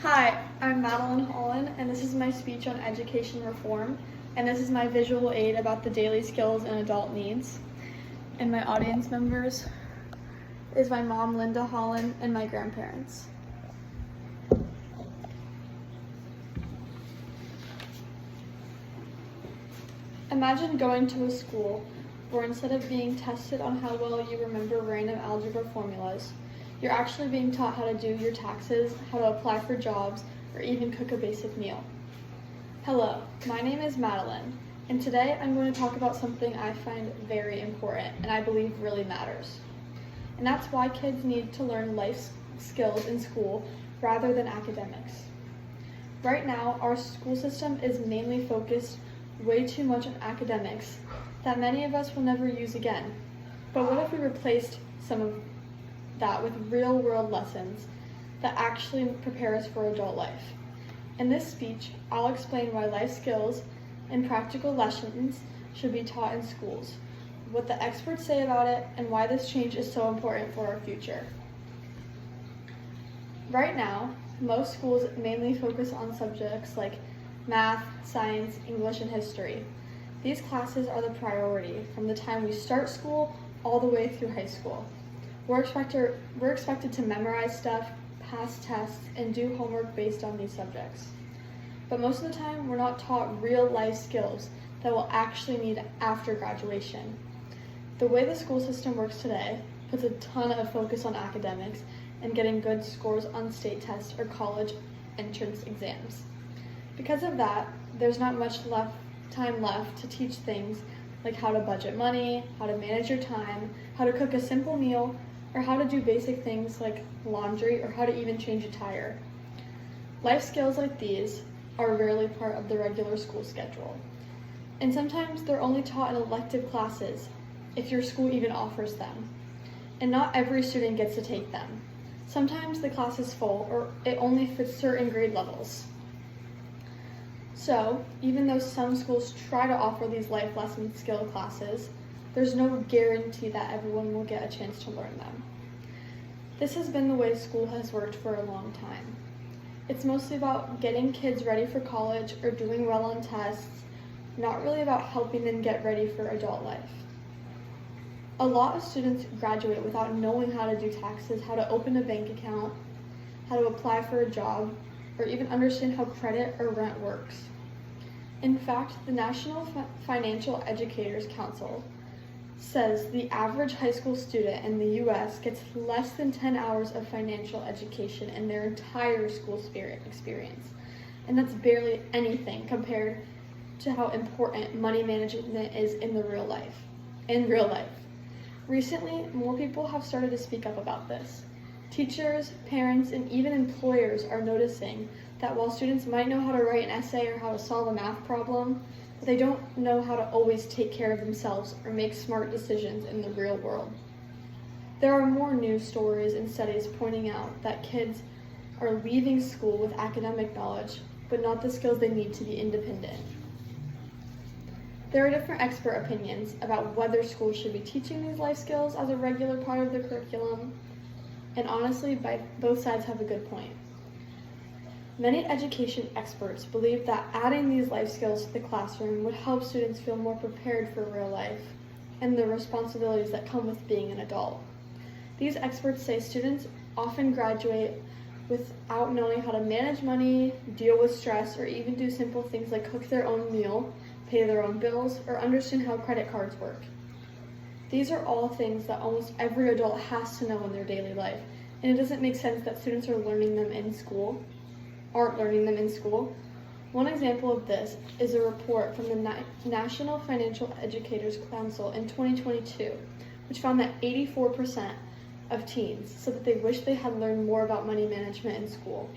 Hi, I'm Madeline Holland, and this is my speech on education reform, and this is my visual aid about the daily skills and adult needs. And my audience members is my mom, Linda Holland, and my grandparents. Imagine going to a school where instead of being tested on how well you remember random algebra formulas, you're actually being taught how to do your taxes, how to apply for jobs, or even cook a basic meal. Hello, my name is Madeline, and today I'm going to talk about something I find very important and I believe really matters. And that's why kids need to learn life skills in school rather than academics. Right now, our school system is mainly focused way too much on academics that many of us will never use again. But what if we replaced some of that with real-world lessons that actually prepare us for adult life? In this speech, I'll explain why life skills and practical lessons should be taught in schools, what the experts say about it, and why this change is so important for our future. Right now, most schools mainly focus on subjects like math, science, English, and history. These classes are the priority from the time we start school all the way through high school. We're expected to memorize stuff, pass tests, and do homework based on these subjects. But most of the time, we're not taught real life skills that we'll actually need after graduation. The way the school system works today puts a ton of focus on academics and getting good scores on state tests or college entrance exams. Because of that, there's not much time left to teach things like how to budget money, how to manage your time, how to cook a simple meal, or how to do basic things like laundry or how to even change a tire. Life skills like these are rarely part of the regular school schedule. And sometimes they're only taught in elective classes, if your school even offers them. And not every student gets to take them. Sometimes the class is full or it only fits certain grade levels. So, even though some schools try to offer these life lesson skill classes, there's no guarantee that everyone will get a chance to learn them. This has been the way school has worked for a long time. It's mostly about getting kids ready for college or doing well on tests, not really about helping them get ready for adult life. A lot of students graduate without knowing how to do taxes, how to open a bank account, how to apply for a job, or even understand how credit or rent works. In fact, the National Financial Educators Council says the average high school student in the U.S. gets less than 10 hours of financial education in their entire school experience. And that's barely anything compared to how important money management is in real life. Recently, more people have started to speak up about this. Teachers, parents, and even employers are noticing that while students might know how to write an essay or how to solve a math problem, they don't know how to always take care of themselves or make smart decisions in the real world. There are more news stories and studies pointing out that kids are leaving school with academic knowledge, but not the skills they need to be independent. There are different expert opinions about whether schools should be teaching these life skills as a regular part of the curriculum, and honestly, both sides have a good point. Many education experts believe that adding these life skills to the classroom would help students feel more prepared for real life and the responsibilities that come with being an adult. These experts say students often graduate without knowing how to manage money, deal with stress, or even do simple things like cook their own meal, pay their own bills, or understand how credit cards work. These are all things that almost every adult has to know in their daily life, and it doesn't make sense that students aren't learning them in school. One example of this is a report from the National Financial Educators Council in 2022, which found that 84% of teens said that they wish they had learned more about money management in school.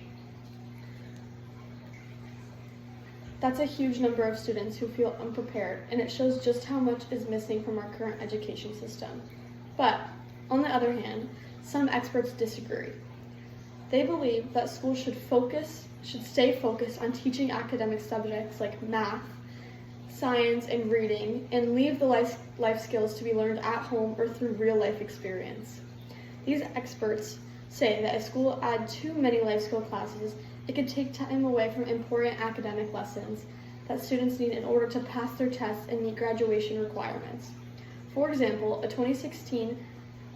That's a huge number of students who feel unprepared, and it shows just how much is missing from our current education system. But, on the other hand, some experts disagree. They believe that schools should stay focused on teaching academic subjects like math, science, and reading, and leave the life skills to be learned at home or through real life experience. These experts say that if school add too many life skill classes, it could take time away from important academic lessons that students need in order to pass their tests and meet graduation requirements. For example, a 2016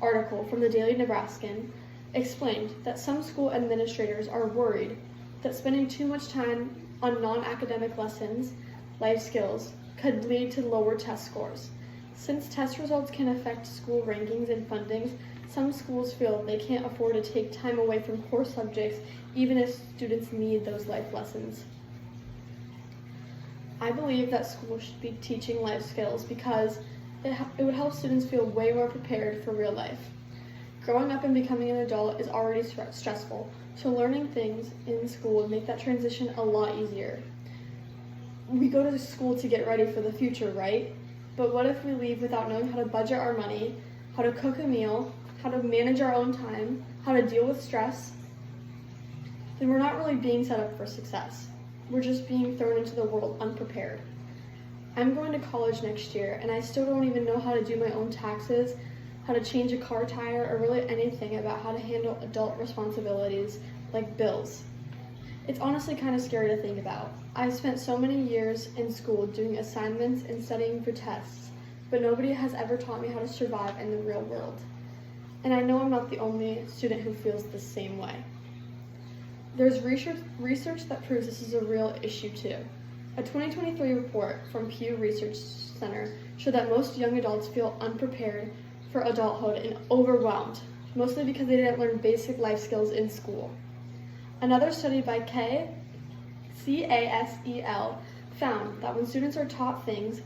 article from the Daily Nebraskan explained that some school administrators are worried that spending too much time on non-academic lessons, life skills, could lead to lower test scores. Since test results can affect school rankings and fundings, some schools feel they can't afford to take time away from core subjects even if students need those life lessons. I believe that schools should be teaching life skills because it would help students feel way more prepared for real life. Growing up and becoming an adult is already stressful, so learning things in school would make that transition a lot easier. We go to school to get ready for the future, right? But what if we leave without knowing how to budget our money, how to cook a meal, how to manage our own time, how to deal with stress? Then we're not really being set up for success. We're just being thrown into the world unprepared. I'm going to college next year, and I still don't even know how to do my own taxes, how to change a car tire, or really anything about how to handle adult responsibilities like bills. It's honestly kind of scary to think about. I've spent so many years in school doing assignments and studying for tests, but nobody has ever taught me how to survive in the real world. And I know I'm not the only student who feels the same way. There's research that proves this is a real issue too. A 2023 report from Pew Research Center showed that most young adults feel unprepared for adulthood and overwhelmed, mostly because they didn't learn basic life skills in school. Another study by CASEL found that when students are taught things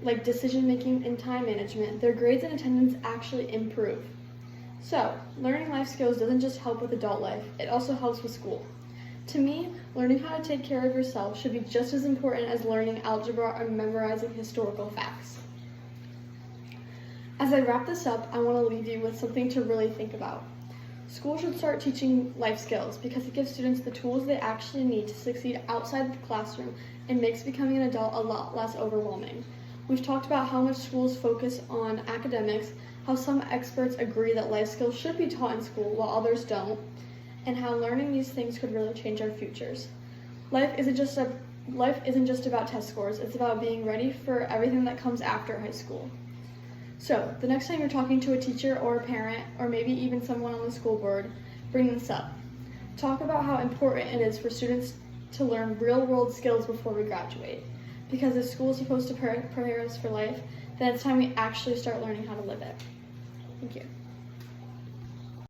like decision-making and time management, their grades and attendance actually improve. So, learning life skills doesn't just help with adult life, it also helps with school. To me, learning how to take care of yourself should be just as important as learning algebra or memorizing historical facts. As I wrap this up, I want to leave you with something to really think about. School should start teaching life skills because it gives students the tools they actually need to succeed outside the classroom and makes becoming an adult a lot less overwhelming. We've talked about how much schools focus on academics, how some experts agree that life skills should be taught in school while others don't, and how learning these things could really change our futures. Life isn't just about test scores, it's about being ready for everything that comes after high school. So, the next time you're talking to a teacher or a parent, or maybe even someone on the school board, bring this up. Talk about how important it is for students to learn real-world skills before we graduate. Because if school is supposed to prepare us for life, then it's time we actually start learning how to live it. Thank you.